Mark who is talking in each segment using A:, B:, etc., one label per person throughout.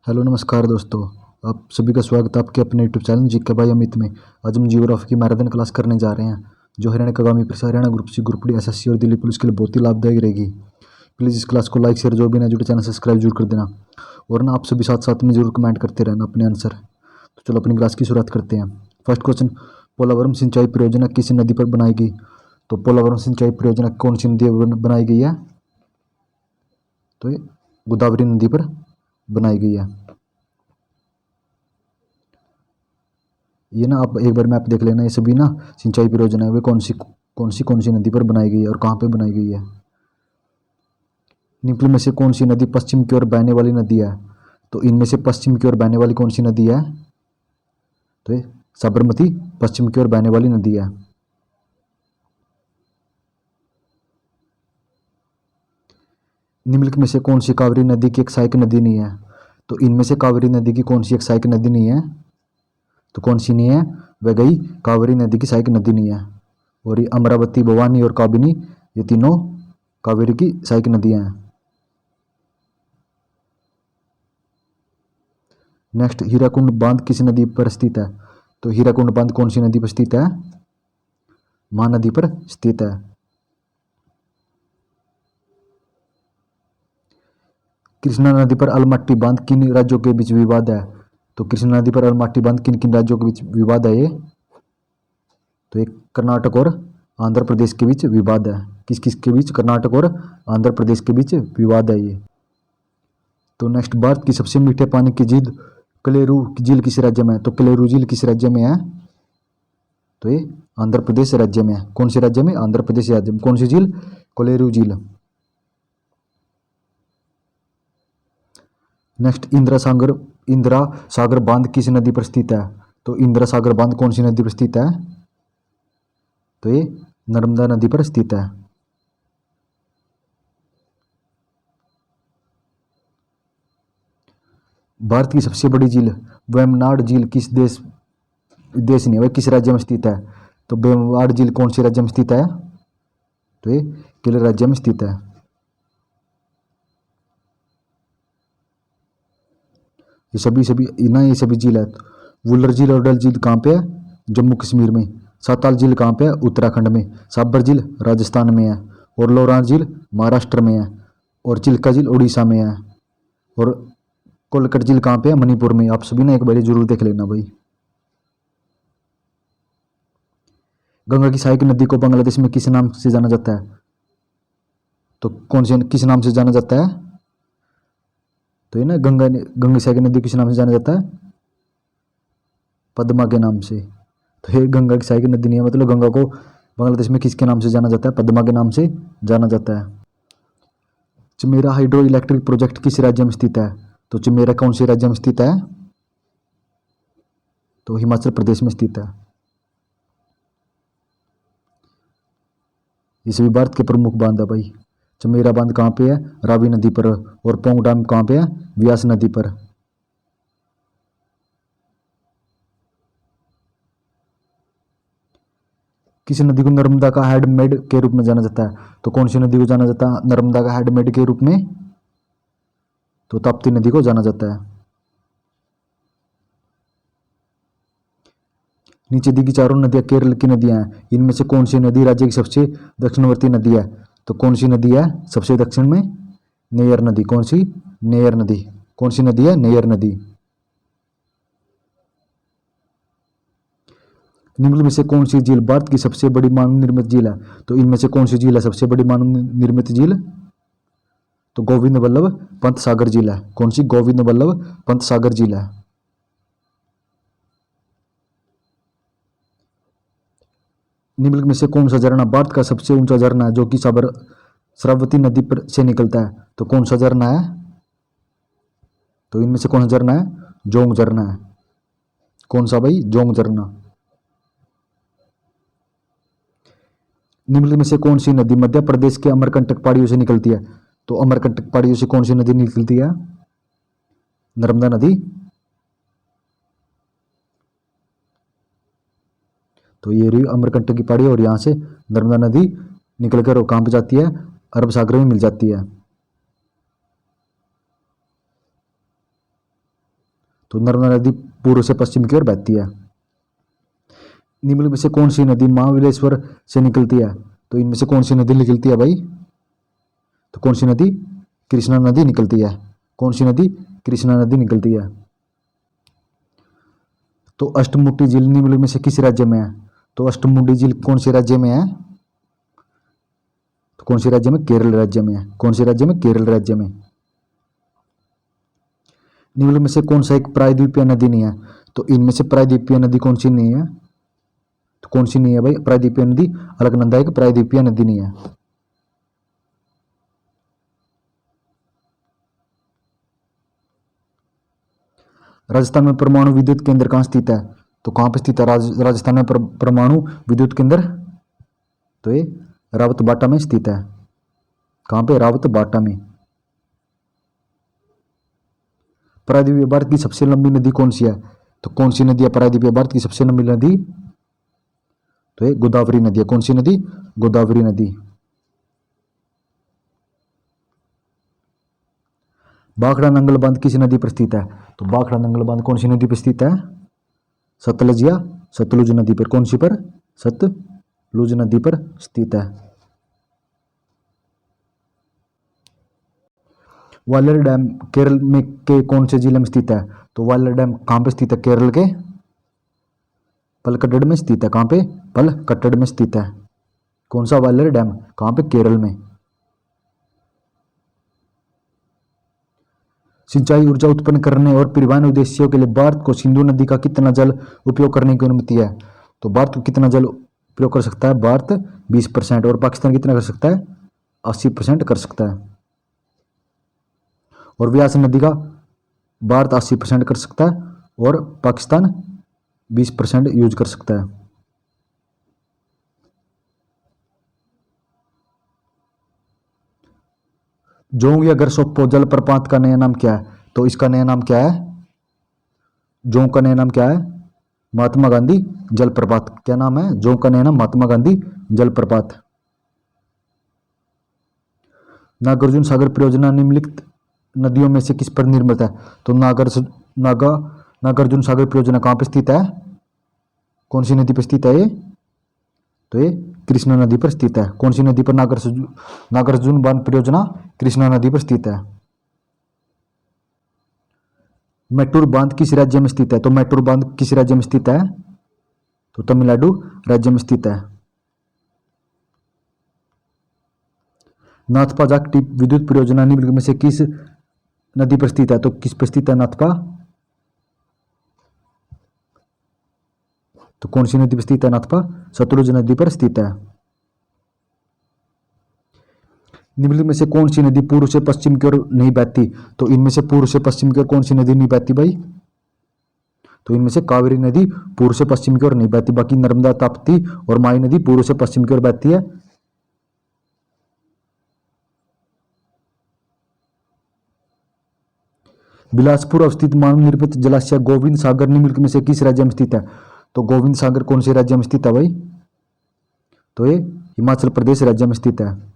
A: Hello नमस्कार दोस्तों। आप सभी का स्वागत है आपके अपने यूट्यूब चैनल जी के भाई अमित में। आज हम जियोग्राफी की मैराथन क्लास करने जा रहे हैं जो हरियाणा का आगामी परीक्षा Haryana group C group D SSC और दिल्ली पुलिस के लिए बहुत ही लाभदायक रहेगी। प्लीज़ इस क्लास को लाइक शेयर जो भी ना जुड़े चैनल सब्सक्राइब जरूर कर देना और ना आप सभी साथ साथ में जरूर कमेंट करते रहना अपने आंसर। तो चलो अपनी क्लास की शुरुआत करते हैं। फर्स्ट क्वेश्चन, पोलावरम सिंचाई परियोजना किस नदी पर बनाई गई? तो पोलावरम सिंचाई परियोजना कौन सी नदी पर बनाई गई है? तो ये गोदावरी नदी पर बनाई गई है। ये ना आप एक बार मैप देख लेना, ये सभी ना सिंचाई परियोजना है वे कौन सी नदी पर बनाई गई है और कहाँ पे बनाई गई है। निम्न में से कौन सी नदी पश्चिम की ओर बहने वाली नदी है? तो इनमें से पश्चिम की ओर बहने वाली कौन सी नदी है? तो ये साबरमती पश्चिम की ओर बहने वाली नदी है। निम्नलिखित में से कौन सी कावेरी नदी की एक सहायक नदी नहीं है? तो इनमें से कावेरी नदी की कौन सी एक सहायक नदी नहीं है? तो कौन सी नहीं है? वह गई कावेरी नदी की सहायक नदी नहीं है। और ये अमरावती, भवानी और काबिनी, ये तीनों कावेरी की सहायक नदियां हैं। नेक्स्ट, हीराकुंड बांध किस नदी पर स्थित है? तो हीराकुंड बांध कौन सी नदी पर स्थित है? महानदी पर स्थित है। कृष्णा नदी पर अलमट्टी बांध किन राज्यों के बीच विवाद है? तो कृष्णा नदी पर अलमट्टी बांध किन किन राज्यों के बीच विवाद है ये? तो ये कर्नाटक और आंध्र प्रदेश के बीच विवाद है। किस किस के बीच? कर्नाटक और आंध्र प्रदेश के बीच विवाद है ये। तो नेक्स्ट, भारत की सबसे मीठे पानी की झील कलेरू झील किस राज्य में है? तो कलेरू झील किस राज्य में है? तो ये आंध्र प्रदेश राज्य में है। कौन से राज्य में? आंध्र प्रदेश राज्य में। कौन सी झील? कोलेरू झील। नेक्स्ट, इंदिरा सागर बांध किस नदी पर स्थित है? तो इंदिरा सागर बांध कौन सी नदी पर स्थित है? तो ये नर्मदा नदी पर स्थित है। भारत की सबसे बड़ी झील वेम्बनाड झील किस देश नहीं, वह किस राज्य में स्थित है? तो वेम्बनाड झील कौन से राज्य में स्थित है? तो ये केरल राज्य में स्थित है। ये सभी झील है। वुलर झील और डल झील कहाँ पे है? जम्मू कश्मीर में। साताल झील कहाँ पे है? उत्तराखंड में। साबर झील राजस्थान में है। और लोरान झील महाराष्ट्र में है। और चिल्का झील उड़ीसा में है। और कोलकट झील कहाँ पे है? मणिपुर में। आप सभी ने एक बार जरूर देख लेना भाई। गंगा की सहायक नदी को बांग्लादेश में किस नाम से जाना जाता है? तो किस नाम से जाना जाता है? तो ये ना गंगा की सहायक नदी किस नाम से जाना जाता है? पद्मा के नाम से। तो ये गंगा की सहायक नदी नहीं है, मतलब गंगा को बांग्लादेश में किसके नाम से जाना जाता है? पद्मा के नाम से जाना जाता है। चमेरा हाइड्रो इलेक्ट्रिक प्रोजेक्ट किस राज्य में स्थित है? तो चमेरा कौन से राज्य में स्थित है? तो हिमाचल प्रदेश में स्थित है। ये सभी भारत के प्रमुख बांध है भाई। चमेरा बांध कहाँ पे है? रावी नदी पर। और पोंग डैम कहाँ पे है? व्यास नदी पर। किस नदी को नर्मदा का हैंडमेड के रूप में जाना जाता है? तो कौन सी नदी को जाना जाता है नर्मदा का हैंडमेड के रूप में? तो ताप्ती नदी को जाना जाता है। नीचे दी की चारों नदियां केरल की नदियां हैं, इनमें से कौन सी नदी राज्य की सबसे दक्षिणवर्ती नदी है? तो कौन सी नदी है सबसे दक्षिण में? नेयर नदी। कौन सी? नेयर नदी। कौन सी नदी है? नेयर नदी। निम्न में से कौन सी झील भारत की सबसे बड़ी मानव निर्मित झील है? तो इनमें से कौन सी झील है सबसे बड़ी मानव निर्मित झील? तो गोविंद वल्लभ पंत सागर झील है। कौन सी? गोविंद वल्लभ पंत सागर झील है। निम्नलिखित में से कौन सा झरना भारत का सबसे ऊंचा झरना है जो कि श्रावती नदी पर से निकलता है? तो कौन सा झरना है? तो इनमें से कौन सा झरना है? जोंग झरना है। कौन सा भाई? जोंग झरना। निम्नलिखित में से कौन सी नदी मध्य प्रदेश के अमरकंटक पहाड़ियों से निकलती है? तो अमरकंटक पहाड़ियों से कौन सी नदी निकलती है? नर्मदा नदी। तो ये रही अमरकंटक की पहाड़ी और यहाँ से नर्मदा नदी निकलकर और कहाँ पे जाती है? अरब सागर में मिल जाती है। तो नर्मदा नदी पूर्व से पश्चिम की ओर बहती है। निम्नलिखित में से कौन सी नदी महाबलेश्वर से निकलती है? तो इनमें से कौन सी नदी निकलती है भाई? तो कौन सी नदी? कृष्णा नदी निकलती है। कौन सी नदी? कृष्णा नदी निकलती है। तो अष्टमुडी झील निम्नलिखित में से किस राज्य में है? तो अष्टमुडी झील कौन से राज्य में है? तो कौन से राज्य में? केरल राज्य में है। कौन से राज्य में? केरल राज्य में। निम्नलिखित में से कौन सा एक प्रायद्वीपीय नदी नहीं है? तो इनमें से प्रायद्वीपीय नदी कौन सी नहीं है? तो कौन सी नहीं है भाई? प्रायद्वीपीय नदी अलकनंदा एक प्रायद्वीपीय नदी नहीं है। राजस्थान में परमाणु विद्युत केंद्र कहाँ स्थित है? तो कहाँ पे स्थित है राजस्थान में परमाणु विद्युत केंद्र? तो ये रावतबाटा में स्थित है। कहाँ पे? रावतबाटा में। प्रायद्वीपीय भारत की सबसे लंबी नदी कौन सी है? तो कौन सी नदी है प्रायद्वीपीय भारत की सबसे लंबी नदी? तो ये गोदावरी नदी है। कौन सी नदी? गोदावरी नदी। भाखड़ा नंगल बांध किस नदी पर स्थित है? तो भाखड़ा नंगल बांध कौन सी नदी पर स्थित है? सतलज या सतलुज नदी पर। कौन सी पर? सतलुज नदी पर स्थित है। वालियर डैम केरल में के कौन से जिले में स्थित है? तो वालियर डैम कहाँ पे स्थित है? केरल के पलक्कड़ में स्थित है। कहाँ पे? पलक्कड़ में स्थित है। कौन सा वालियर डैम? कहाँ पे? केरल में। सिंचाई ऊर्जा उत्पन्न करने और परिवहन उद्देश्यों के लिए भारत को सिंधु नदी का कितना जल उपयोग करने की अनुमति है? तो भारत को कितना जल उपयोग कर सकता है? भारत 20% और पाकिस्तान कितना कर सकता है? 80% कर सकता है। और व्यास नदी का भारत 80% कर सकता है और पाकिस्तान 20% यूज कर सकता है। जोंग या गरसोप्पो जलप्रपात का नया नाम क्या है? तो इसका नया नाम क्या है? जोंग का नया नाम क्या है? महात्मा गांधी जलप्रपात। क्या नाम है? जोंग का नया नाम महात्मा गांधी जलप्रपात। नागार्जुन सागर परियोजना निम्नलिखित नदियों में से किस पर निर्मित है? तो नागार्जुन सागर परियोजना कहाँ पर स्थित है? कौन सी नदी पर स्थित है ये? तो ये कृष्णा नदी पर स्थित है। कौन सी नदी पर? नागार्जुन बांध परियोजना कृष्णा नदी पर स्थित है। मैटूर बांध किस राज्य में स्थित है? तो मैटूर बांध किस राज्य में स्थित है? तो तमिलनाडु राज्य में स्थित है। नाथपा जाखटी विद्युत परियोजना निम्नलिखित में से किस नदी पर स्थित है? तो किस पर स्थित है नाथपा? तो कौन सी नदी पर स्थित है नाथपा? सतलुज नदी पर स्थित है। निम्नलिखित में से कौन सी नदी पूर्व से पश्चिम की ओर नहीं बहती? तो इनमें से पूर्व से पश्चिम की ओर कौन सी नदी नहीं बहती भाई? तो इनमें से कावेरी नदी पूर्व से पश्चिम की ओर नहीं बहती। बाकी नर्मदा, ताप्ती और माई नदी पूर्व से पश्चिम की ओर बहती है। बिलासपुर अवस्थित मानव निर्मित जलाशय गोविंद सागर निम्नलिखित में से किस राज्य में स्थित है? तो गोविंद सागर कौन से राज्य में स्थित है भाई? तो ये हिमाचल प्रदेश राज्य में स्थित है।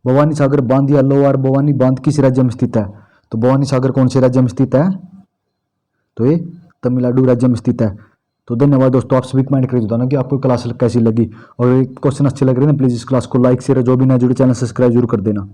A: भवानी सागर बांध या लोअर भवानी बांध किस राज्य में स्थित है? तो भवानी सागर कौन से राज्य में स्थित है? तो ये तमिलनाडु राज्य में स्थित है। तो धन्यवाद दोस्तों, आप सभी कमेंट करके बताना कि आपको क्लास कैसी लगी और क्वेश्चन अच्छे लग रहे हैं प्लीज इस क्लास को लाइक शेयर, जो भी ना जुड़े चैनल सब्सक्राइब जरूर कर देना।